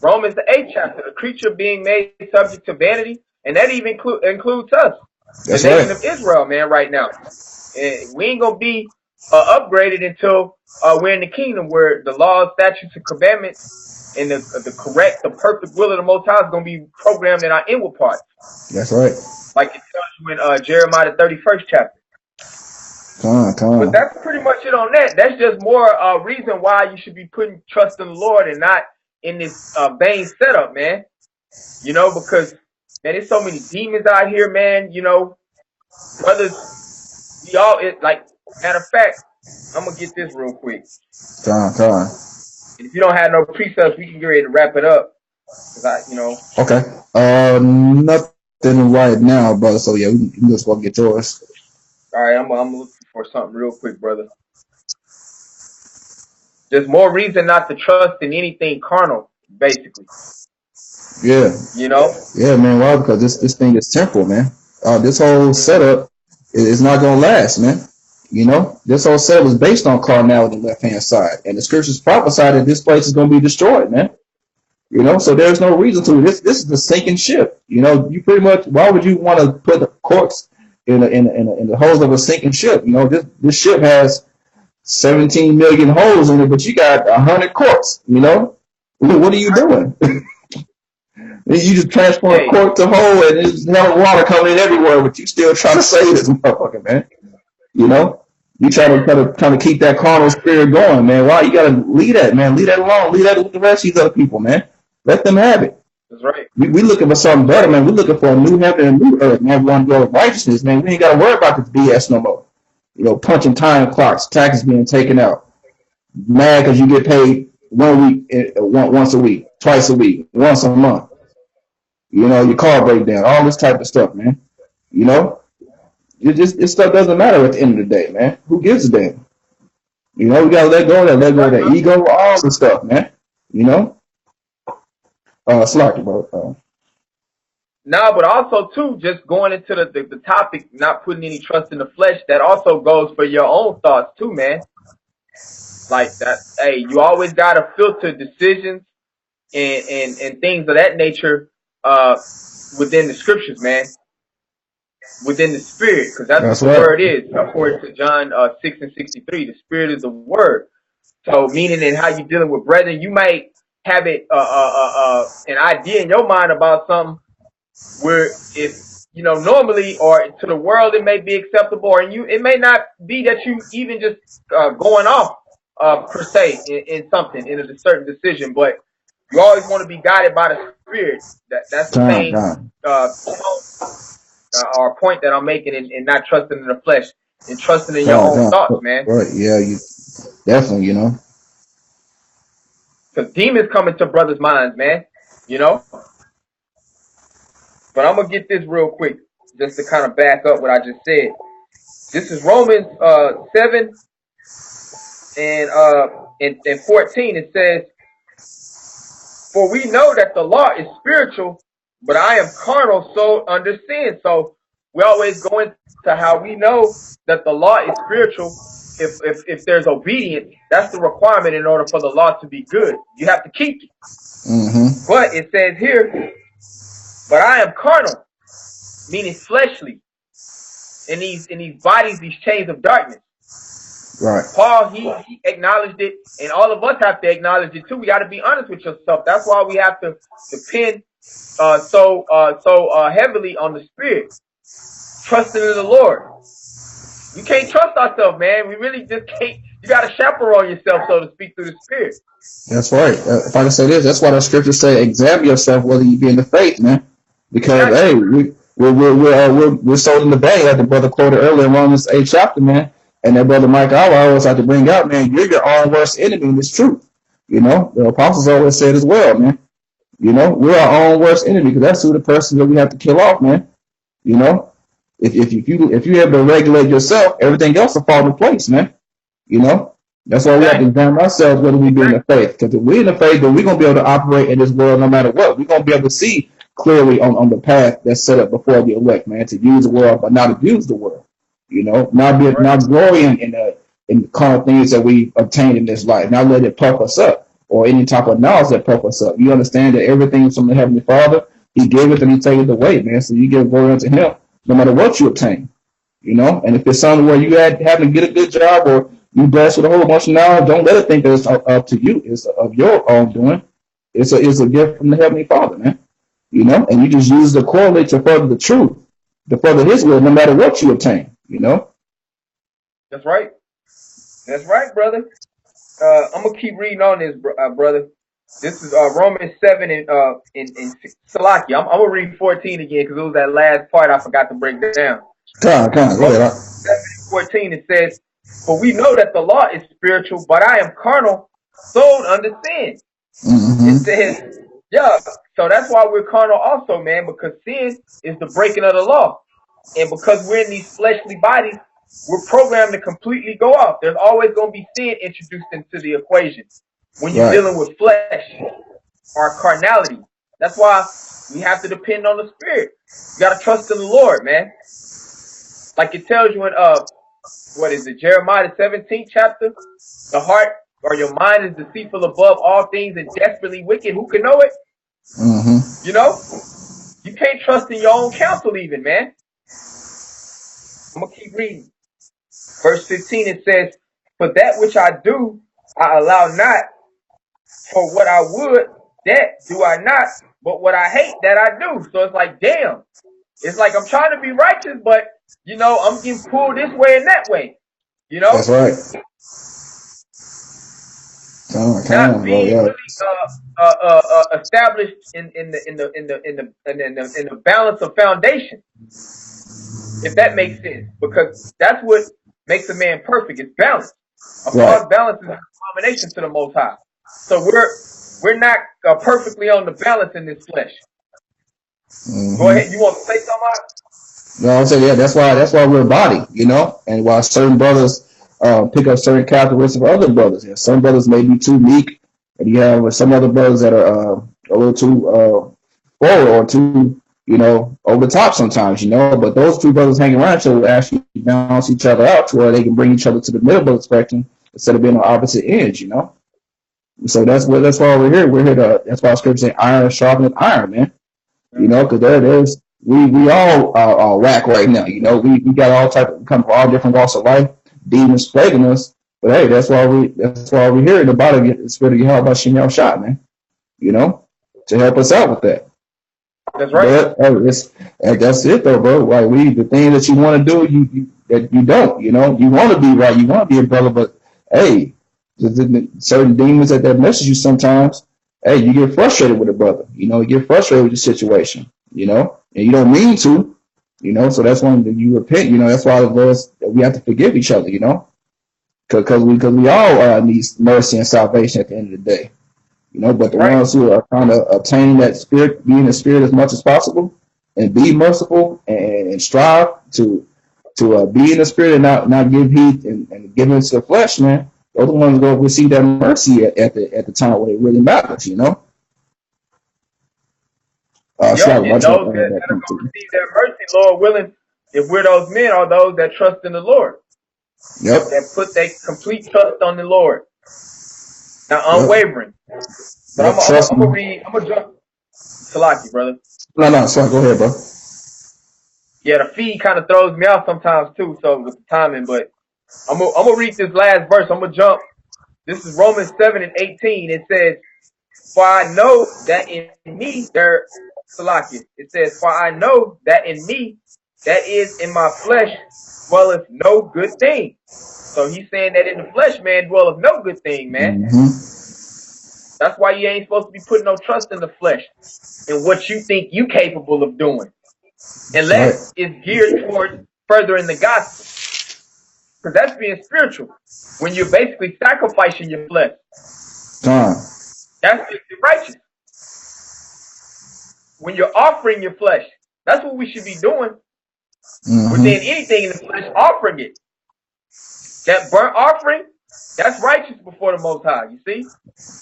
Romans the 8th chapter, the creature being made subject to vanity, and that even includes us, That's the nation right. of Israel, man, right now. And we ain't gonna be upgraded until we're in the kingdom, where the laws, statutes, and commandments and the correct, the perfect will of the Most High is gonna be programmed in our inward parts. That's right. Like it tells you in Jeremiah the 31st chapter. But that's pretty much it on that. That's just more reason why you should be putting trust in the Lord and not in this vain setup, man. You know, because man, there's so many demons out here, man. You know, brothers, we all like. Matter of fact, I'm gonna get this real quick. And if you don't have no precepts, we can get ready to wrap it up. Okay. Nothing right now, brother. So yeah, we can just walk get yours. All right, I'm looking for something real quick, brother. There's more reason not to trust in anything carnal, basically. Yeah. You know? Yeah, man. Why? Because this thing is temporal, man. This whole setup is not gonna last, man. You know, this whole setup is based on carnality on the left hand side, and the scriptures prophesy that this place is gonna be destroyed, man. You know, so there's no reason to this. This is the sinking ship. You know, you pretty much. Why would you want to put the corks in the holes of a sinking ship? You know, this ship has 17 million holes in it, but you got 100 corks. You know, what are you doing? You just transform a cork to hole, and there's no water coming in everywhere, but you still trying to save this motherfucker, man. You know, you trying to keep that carnal spirit going, man. Why? You gotta leave that, man. Leave that alone. Leave that with the rest of these other people, man. Let them have it. That's right. We looking for something better, man. We looking for a new heaven and a new earth, man. We want to go with righteousness, man. We ain't got to worry about this BS no more. You know, punching time clocks, taxes being taken out. Mad because you get paid 1 week, once a week, twice a week, once a month. You know, your car breakdown, all this type of stuff, man. You know, this stuff doesn't matter at the end of the day, man. Who gives a damn? You know, we gotta let go of that ego, all the stuff, man. You know. Slack, bro. No, but also too, just going into the topic, not putting any trust in the flesh. That also goes for your own thoughts too, man. Like that. Hey, you always gotta filter decisions and things of that nature within the scriptures, man. Within the spirit, because that's what the word is, according to John 6:63. The spirit is the word. So meaning in how you're dealing with brethren, you might have it an idea in your mind about something where if you know normally or to the world it may be acceptable, or it may not be that you even just going off per se in something in a certain decision, but you always want to be guided by the spirit. That's the main or point that I'm making in not trusting in the flesh and trusting in your own thoughts, man. Right? Yeah, you definitely, you know. Because demons come into brothers' minds, man. You know? But I'm going to get this real quick, just to kind of back up what I just said. This is Romans 7 and 14. It says, "For we know that the law is spiritual, but I am carnal, so under sin." So we always go into how we know that the law is spiritual. If there's obedience, that's the requirement in order for the law to be good. You have to keep it. But it says here, "But I am carnal," meaning fleshly, in these bodies, these chains of darkness. Right. Paul, he acknowledged it, and all of us have to acknowledge it too. We got to be honest with yourself. That's why we have to depend so heavily on the Spirit, trusting in the Lord. We can't trust ourselves, man. We really just can't. You got to chaperone yourself, so to speak, through the Spirit. That's right. If I can say this, that's why the scriptures say, examine yourself whether you be in the faith, man. Because hey, we're sold in the bag, like the brother quoted earlier in Romans 8 chapter, man. And that brother Mike, I always like to bring out, man, you're your own worst enemy in this truth. You know, the apostles always said as well, man. You know, we're our own worst enemy because that's who the person that we have to kill off, man. You know, if you able to regulate yourself, everything else will fall into place, man. You know, that's why we have to examine ourselves whether we be in the faith. Because if we're in the faith, then we're gonna be able to operate in this world no matter what. We're gonna be able to see clearly on the path that's set up before the elect, man, to use the world but not abuse the world. You know, not glorying in the carnal things that we obtained in this life, not let it puff us up or any type of knowledge that puff us up. You understand that everything is from the Heavenly Father. He gave it and He take it away, man. So you give glory unto Him no matter what you obtain. You know, and if it's something where you having to get a good job or you blessed with a whole bunch of knowledge, don't let it think that it's up to you. It's of your own doing. It's a gift from the Heavenly Father, man. You know, and you just use the correlate to further the truth, to further His will, no matter what you obtain. You know. That's right. That's right, brother. I'm gonna keep reading on this, brother. This is Romans 7 in Salakia. I'm gonna read 14 again because it was that last part I forgot to break down. Go ahead. 7:14 it says, "For we know that the law is spiritual, but I am carnal, sold under sin." Mm-hmm. It says, yeah. So that's why we're carnal also, man, because sin is the breaking of the law, and because we're in these fleshly bodies, we're programmed to completely go off. There's always going to be sin introduced into the equation when you're dealing with flesh or carnality. That's why we have to depend on the Spirit. You got to trust in the Lord, man. Like it tells you in what is it, Jeremiah the 17th chapter? The heart or your mind is deceitful above all things and desperately wicked. Who can know it? Mm-hmm. You know, you can't trust in your own counsel, even, man. I'm gonna keep reading. Verse 15 it says, "For that which I do, I allow not. For what I would, that do I not. But what I hate, that I do." So it's like, damn. It's like I'm trying to be righteous, but you know, I'm getting pulled this way and that way. You know, that's right. Not being really established in the balance of foundation, if that makes sense, because that's what makes a man perfect. It's balance. A flawed balance is an abomination to the Most High. So we're not perfectly on the balance in this flesh. Mm-hmm. Go ahead. You want to say something? No, I'm saying, yeah, that's why we're a body, you know, and while certain brothers pick up certain characteristics of other brothers. Yeah, some brothers may be too meek, and you have some other brothers that are a little too forward or too, you know, over the top sometimes, you know. But those two brothers hanging around each other actually balance each other out to where they can bring each other to the middle of the spectrum instead of being on opposite ends, you know. So that's why we're here. We're here to. That's why Scripture say iron sharpeneth iron, man. You know, because we all are whack right now. You know, we got all come from all different walks of life, demons plaguing us. But hey, that's why we're here in the body of the Spirit of Yahweh by Shem Shot, man. You know, to help us out with that. That's right. But that's it though, bro. Like the thing that you want to do, you don't. You know, you want to be right, you want to be a brother, but hey, the certain demons that message you sometimes. Hey, you get frustrated with a brother. You know, you get frustrated with the situation. You know, and you don't mean to. You know, so that's when you repent. You know, that's why we have to forgive each other. You know, because we all need mercy and salvation at the end of the day. You know, but the ones who are trying to obtain that spirit, be in the Spirit as much as possible, and be merciful and strive to be in the Spirit and not give heed and give into the flesh, man. Those are the ones going to receive that mercy at the time when it really matters, you know. And those that are going to receive that mercy, Lord willing, if we're those men, are those that trust in the Lord. Yep. That put their complete trust on the Lord. Now, unwavering. But I'm going to jump. Salaki, brother. No, sorry, go ahead, bro. Yeah, the feed kind of throws me off sometimes, too, so with the timing, but I'm gonna read this last verse. I'm gonna jump. This is Romans 7:18. It says, "For I know that in me there, Salakia." It says, "For I know that in me, that is in my flesh, dwelleth no good thing." So he's saying that in the flesh, man, dwelleth no good thing, man. That's why you ain't supposed to be putting no trust in the flesh and what you think you capable of doing, unless it's geared towards furthering the gospel. Because that's being spiritual. When you're basically sacrificing your flesh. That's being righteous. When you're offering your flesh, that's what we should be doing. Within anything in the flesh, offering it. That burnt offering, that's righteous before the Most High, you see?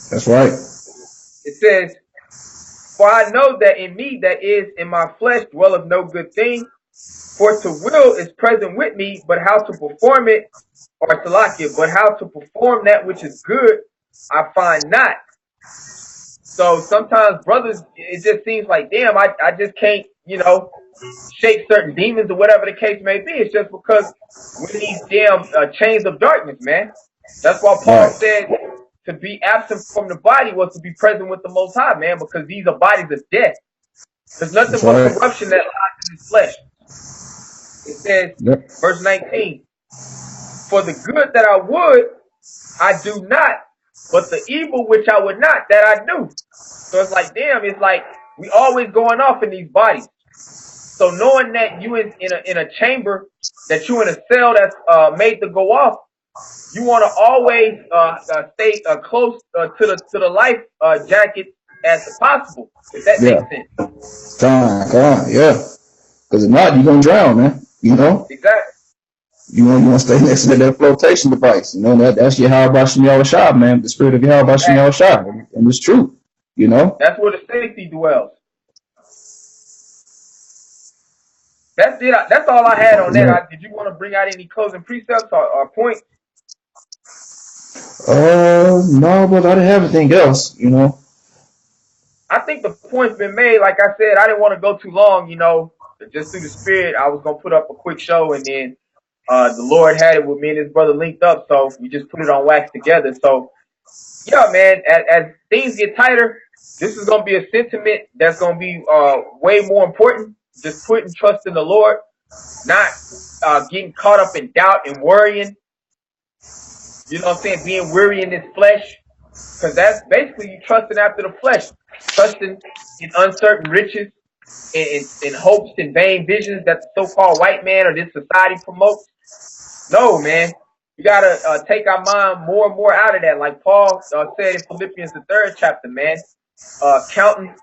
That's right. It says, "For I know that in me, that is in my flesh, dwelleth no good thing. For to will is present with me, but how to perform it, or Salakia, but how to perform that which is good, I find not." So sometimes, brothers, it just seems like, damn, I just can't, shake certain demons or whatever the case may be. It's just because we're in these damn chains of darkness, man. That's why Paul said to be absent from the body was to be present with the Most High, man, because these are bodies of death. There's nothing but corruption that lies in his flesh. It says, verse 19, "For the good that I would, I do not, but the evil which I would not, that I do." So it's like, damn, it's like we always going off in these bodies. So knowing that you in a chamber, that you in a cell that's made to go off, you want to always stay close to the life jacket as possible. If that makes sense. Yeah. Because if not, you're gonna drown, man. Exactly. You want to stay next to that flotation device. That's Yahweh Shem Yahushua, man. The spirit of Yahweh Shem Yahushua, and it's true. That's where the safety dwells. That's it. That's all I had on that. Did you want to bring out any closing precepts or points? No, but I didn't have anything else. I think the point's been made. Like I said, I didn't want to go too long. Just through the spirit, I was gonna put up a quick show, and then the Lord had it with me and his brother linked up, so we just put it on wax together. So yeah, man, as things get tighter, this is gonna be a sentiment that's gonna be way more important. Just putting trust in the Lord, not getting caught up in doubt and worrying. You know what I'm saying? Being weary in this flesh, because that's basically you trusting after the flesh, trusting in uncertain riches, in hopes and vain visions that the so-called white man or this society promotes. No, man. We got to take our mind more and more out of that. Like Paul said in Philippians, the 3rd chapter, man. Counting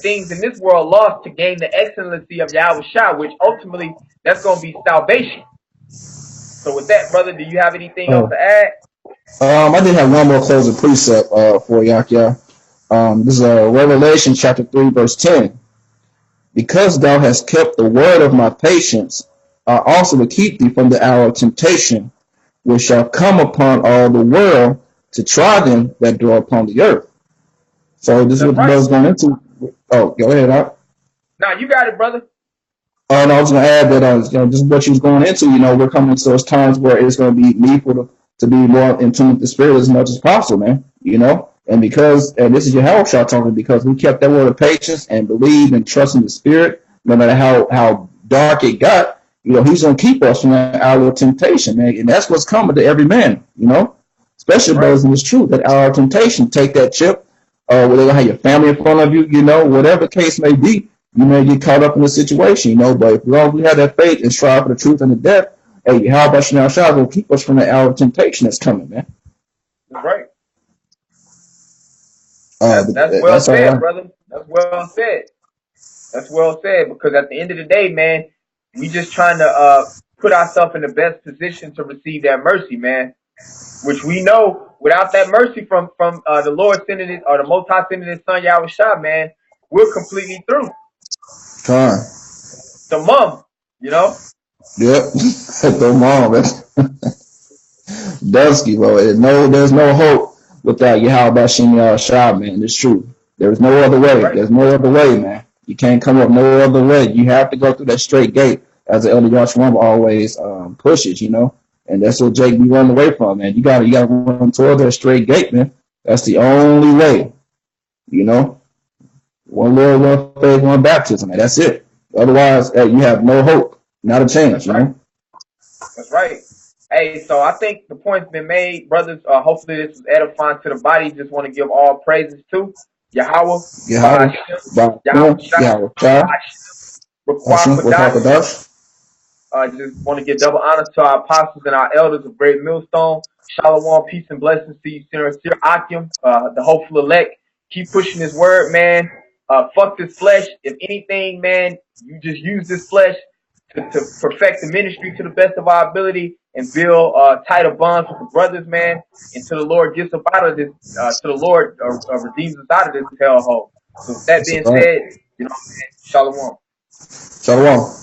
things in this world lost to gain the excellency of Yahushua, which ultimately, that's going to be salvation. So with that, brother, do you have anything else to add? I did have one more closing precept for Yahya. This is Revelation chapter 3, verse 10. "Because thou hast kept the word of my patience, I also will keep thee from the hour of temptation, which shall come upon all the world to try them that dwell upon the earth." So this is what the brother's going into. Oh, go ahead, Al. No, you got it, brother. Oh, no, I was going to add that this is what you was going into. We're coming to those times where it's going to be needful to be more in tune with the spirit as much as possible, man. And this is Yahweh talking, because we kept that word of patience and believe and trust in the spirit, no matter how dark it got, he's going to keep us from that hour of temptation, man. And that's what's coming to every man, especially those in this truth, that hour of temptation. Take that chip, where they're going to have your family in front of you, whatever the case may be. You may get caught up in the situation, but if we have that faith and strive for the truth and the death, hey, how about Shem Yahushua will keep us from the hour of temptation that's coming, man. That's right. That's well said, brother. That's well said. That's well said, because at the end of the day, man, we just trying to put ourselves in the best position to receive that mercy, man. Which we know, without that mercy from the Lord sending it, or the Most High sending His Son Yahushua, man, we're completely through. The mom, Yep. The mom, man. Dusky, bro. There's no hope without Yahweh Shem Yahushua, man. It's true. There's no other way. Right. There's no other way, man. You can't come up no other way. You have to go through that straight gate, as the Elder Yahshua always pushes, And that's what Jake be running away from, man. You gotta run toward that straight gate, man. That's the only way. You know, one Lord, one faith, one baptism, man. That's it. Otherwise, you have no hope, not a chance. That's right. That's right. Hey, so I think the point's been made, brothers. Hopefully this was edifying to the body. Just want to give all praises to Yahweh, Yahweh, just want to give double honor to our apostles and our elders of Great Millstone. Shalom, peace and blessings to you, Sir Akim, the hopeful elect. Keep pushing this word, man. Fuck this flesh. If anything, man, you just use this flesh to perfect the ministry to the best of our ability and build tighter bonds with the brothers, man. Until the Lord gets us out of this, till the Lord redeems us out of this hellhole. So with that being said, you know, Shalom. Shalom.